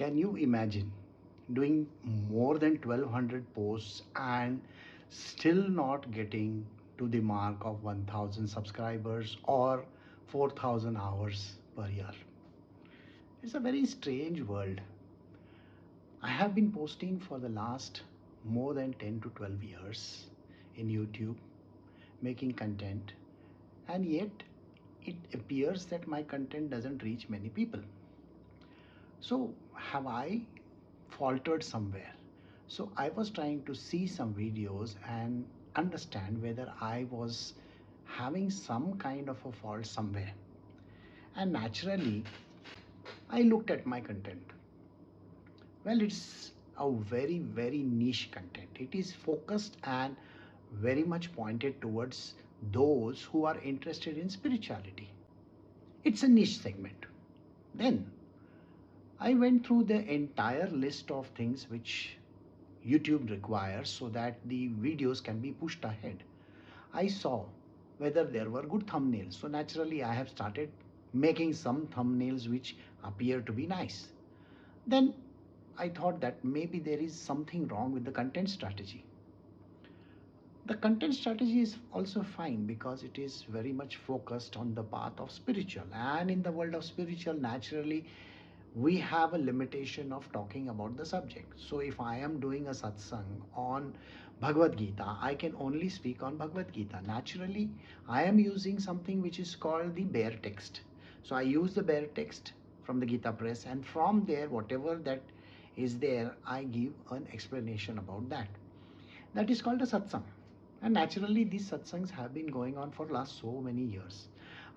Can you imagine doing more than 1200 posts and still not getting to the mark of 1000 subscribers or 4000 hours per year? It's a very strange world. I have been posting for the last more than 10 to 12 years in YouTube, making content, and yet it appears that my content doesn't reach many people. So, have I faltered somewhere? So, I was trying to see some videos and understand whether I was having some kind of a fault somewhere. And naturally, I looked at my content. Well, it's a very niche content. It is focused and very much pointed towards those who are interested in spirituality. It's a niche segment. Then I went through the entire list of things which YouTube requires so that the videos can be pushed ahead. I saw whether there were good thumbnails. So naturally I have started making some thumbnails which appear to be nice. Then I thought that maybe there is something wrong with the content strategy. The content strategy is also fine because it is very much focused on the path of spiritual, and in the world of spiritual, naturally we have a limitation of talking about the subject. So if I am doing a satsang on Bhagavadgita, I can only speak on Bhagavadgita. Naturally, I am using something which is called the bare text. So I use the bare text from the Gita press, and from there whatever that is there, I give an explanation about that. That is called a satsang. And naturally, these satsangs have been going on for last so many years.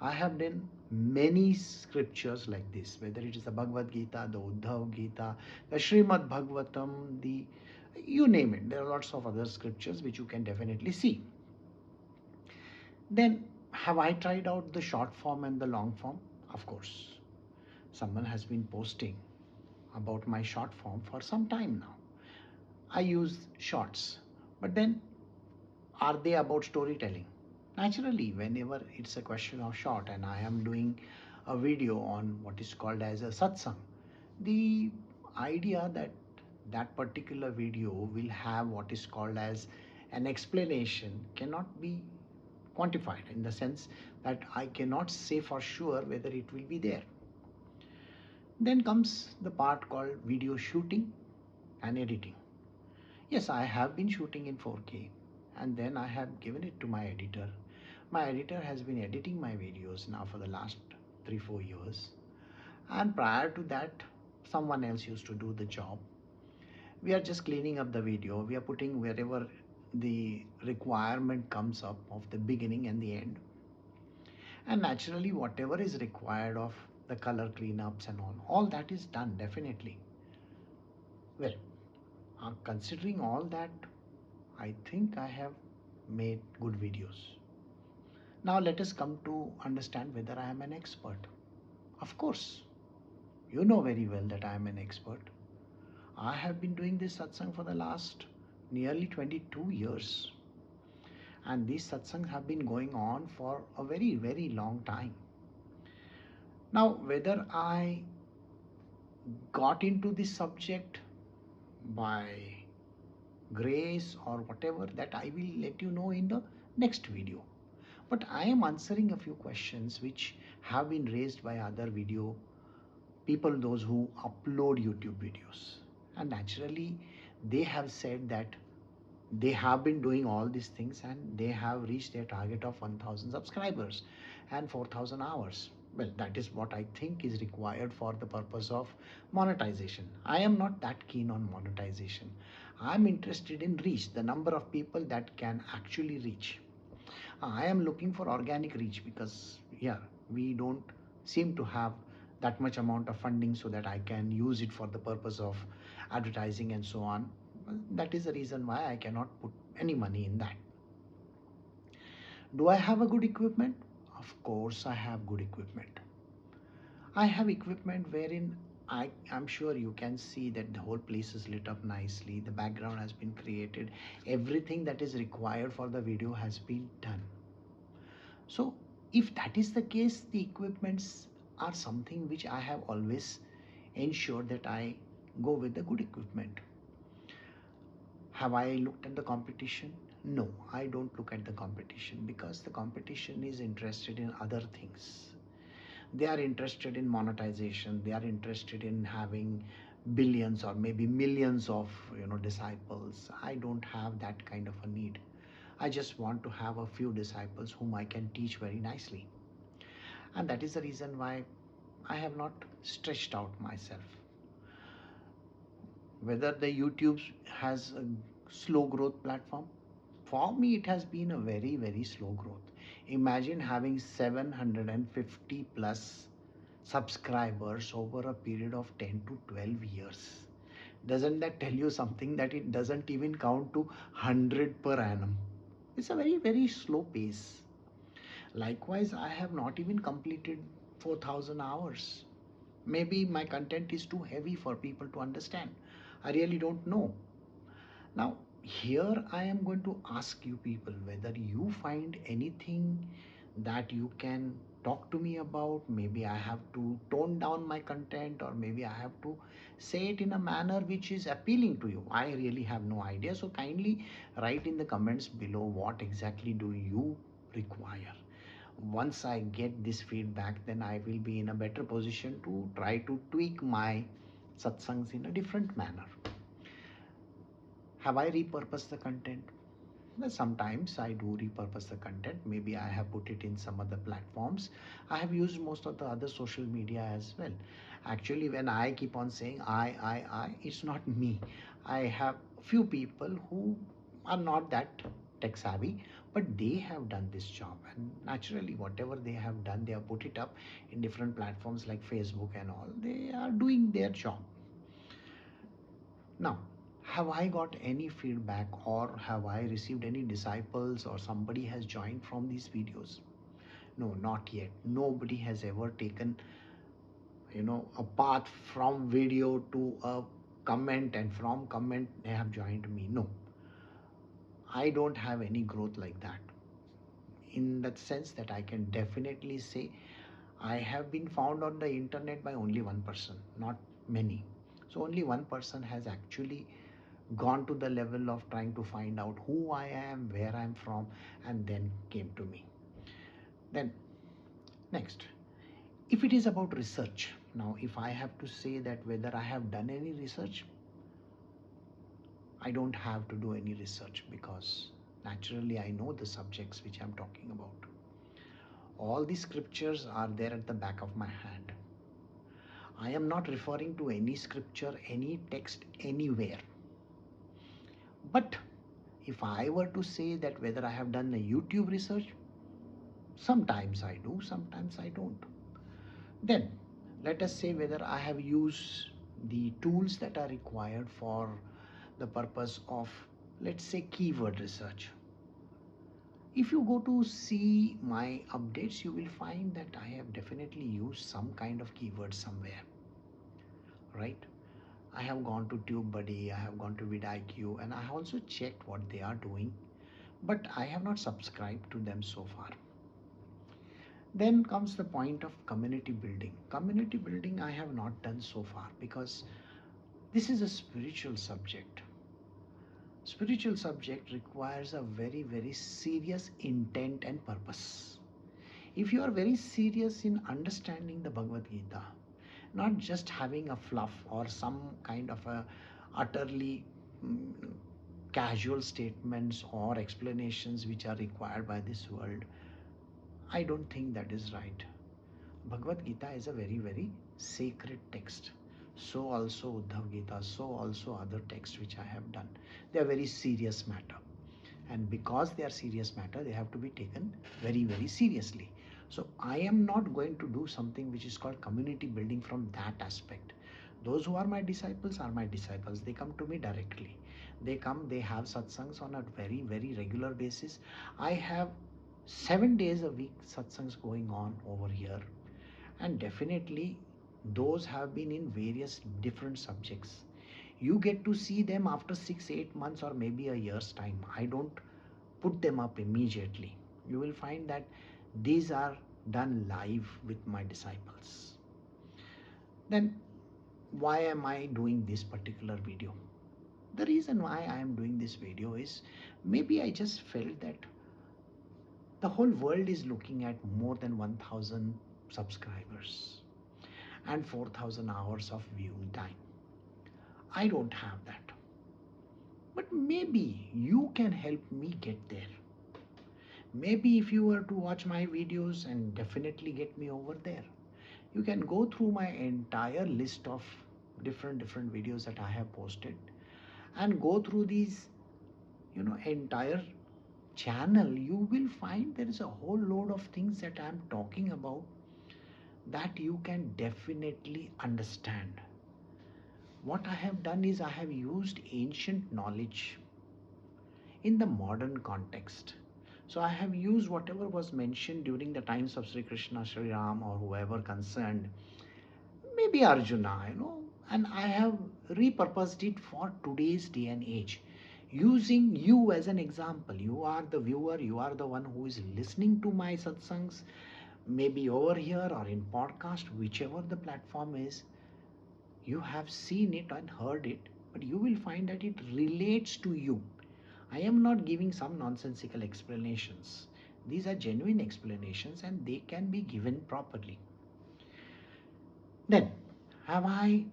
I have done many scriptures like this, whether it is the Bhagavad Gita, the Uddhav Gita, the Srimad Bhagavatam, the you name it. There are lots of other scriptures which you can definitely see. Then, have I tried out the short form and the long form? Of course. Someone has been posting about my short form for some time now. I use shorts, but then are they about storytelling? Naturally, whenever it's a question of short and I am doing a video on what is called as a satsang, the idea that that particular video will have what is called as an explanation cannot be quantified, in the sense that I cannot say for sure whether it will be there. Then comes the part called video shooting and editing. Yes, I have been shooting in 4K, and then I have given it to my editor. My editor has been editing my videos now for the last 3-4 years, and prior to that someone else used to do the job. We are just cleaning up the video. We are putting wherever the requirement comes up of the beginning and the end, and naturally whatever is required of the color cleanups and all that is done definitely. Well, considering all that, I think I have made good videos. Now let us come to understand whether I am an expert. Of course, you know very well that I am an expert. I have been doing this satsang for the last nearly 22 years. And these satsangs have been going on for a very long time. Now, whether I got into this subject by grace or whatever, that I will let you know in the next video. But I am answering a few questions which have been raised by other video people, those who upload YouTube videos. And naturally, they have said that they have been doing all these things and they have reached their target of 1000 subscribers and 4000 hours. Well, that is what I think is required for the purpose of monetization. I am not that keen on monetization. I'm interested in reach, the number of people that can actually reach. I am looking for organic reach because we don't seem to have that much amount of funding so that I can use it for the purpose of advertising and so on. That is the reason why I cannot put any money in that. Do I have a good equipment? Of course I have good equipment. I have equipment wherein I'm sure you can see that the whole place is lit up nicely. The background has been created. Everything that is required for the video has been done. So if that is the case, the equipments are something which I have always ensured that I go with the good equipment. Have I looked at the competition? No, I don't look at the competition, because the competition is interested in other things. They are interested in monetization. They are interested in having billions or maybe millions of disciples. I don't have that kind of a need. I just want to have a few disciples whom I can teach very nicely. And that is the reason why I have not stretched out myself. Whether the YouTube has a slow growth platform, for me it has been a very, very slow growth. Imagine having 750 plus subscribers over a period of 10 to 12 years. Doesn't that tell you something, that it doesn't even count to 100 per annum? It's a very, very slow pace. Likewise, I have not even completed 4,000 hours. Maybe my content is too heavy for people to understand. I really don't know. Now, here I am going to ask you people whether you find anything that you can talk to me about. Maybe I have to tone down my content, or maybe I have to say it in a manner which is appealing to you. I really have no idea. So kindly write in the comments below what exactly do you require. Once I get this feedback, then I will be in a better position to try to tweak my satsangs in a different manner. Have I repurposed the content? Well, sometimes I do repurpose the content. Maybe I have put it in some other platforms. I have used most of the other social media as well. Actually, when I keep on saying it's not me. I have few people who are not that tech savvy, but they have done this job. And naturally, whatever they have done, they have put it up in different platforms like Facebook and all. They are doing their job. Now, have I got any feedback, or have I received any disciples, or somebody has joined from these videos? No, not yet. Nobody has ever taken, a path from video to a comment, and from comment they have joined me. No, I don't have any growth like that. In that sense, that I can definitely say I have been found on the internet by only one person, not many. So only one person has actually gone to the level of trying to find out who I am, where I'm from, and then came to me. Then, next, if it is about research, now if I have to say that whether I have done any research, I don't have to do any research, because naturally I know the subjects which I'm talking about. All the scriptures are there at the back of my hand. I am not referring to any scripture, any text anywhere. But if I were to say that whether I have done a YouTube research, sometimes I do, sometimes I don't. Then let us say whether I have used the tools that are required for the purpose of, let's say, keyword research. If you go to see my updates, you will find that I have definitely used some kind of keyword somewhere, right? I have gone to TubeBuddy, I have gone to vidIQ, and I have also checked what they are doing, but I have not subscribed to them so far. Then comes the point of community building. Community building I have not done so far, because this is a spiritual subject. Spiritual subject requires a very, very serious intent and purpose. If you are very serious in understanding the Bhagavad Gita, not just having a fluff or some kind of a utterly casual statements or explanations which are required by this world, I don't think that is right. Bhagavad Gita is a very, very sacred text. So also Uddhav Gita, so also other texts which I have done. They are very serious matter. And because they are serious matter, they have to be taken very, very seriously. So I am not going to do something which is called community building from that aspect. Those who are my disciples are my disciples. They come to me directly. They come, they have satsangs on a very, very regular basis. I have 7 days a week satsangs going on over here. And definitely those have been in various different subjects. You get to see them after 6-8 months or maybe a year's time. I don't put them up immediately. You will find that these are done live with my disciples. Then why am I doing this particular video? The reason why I am doing this video is maybe I just felt that the whole world is looking at more than 1000 subscribers and 4000 hours of viewing time. I don't have that. But maybe you can help me get there. Maybe if you were to watch my videos and definitely get me over there, you can go through my entire list of different videos that I have posted and go through these, entire channel. You will find there is a whole load of things that I am talking about that you can definitely understand. What I have done is I have used ancient knowledge in the modern context. So I have used whatever was mentioned during the times of Sri Krishna, Sri Ram, or whoever concerned, maybe Arjuna, and I have repurposed it for today's day and age. Using you as an example, you are the viewer, you are the one who is listening to my satsangs, maybe over here or in podcast, whichever the platform is, you have seen it and heard it, but you will find that it relates to you. I am not giving some nonsensical explanations. These are genuine explanations and they can be given properly. Then, have I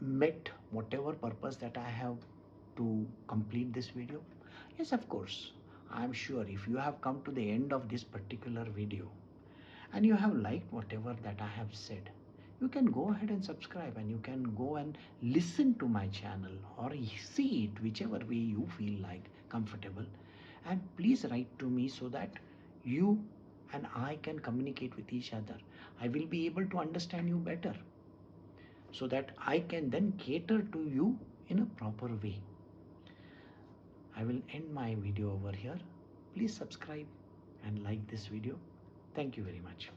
met whatever purpose that I have to complete this video? Yes, of course. I am sure if you have come to the end of this particular video and you have liked whatever that I have said, you can go ahead and subscribe and you can go and listen to my channel or see it whichever way you feel like comfortable. And please write to me so that you and I can communicate with each other. I will be able to understand you better so that I can then cater to you in a proper way. I will end my video over here. Please subscribe and like this video. Thank you very much.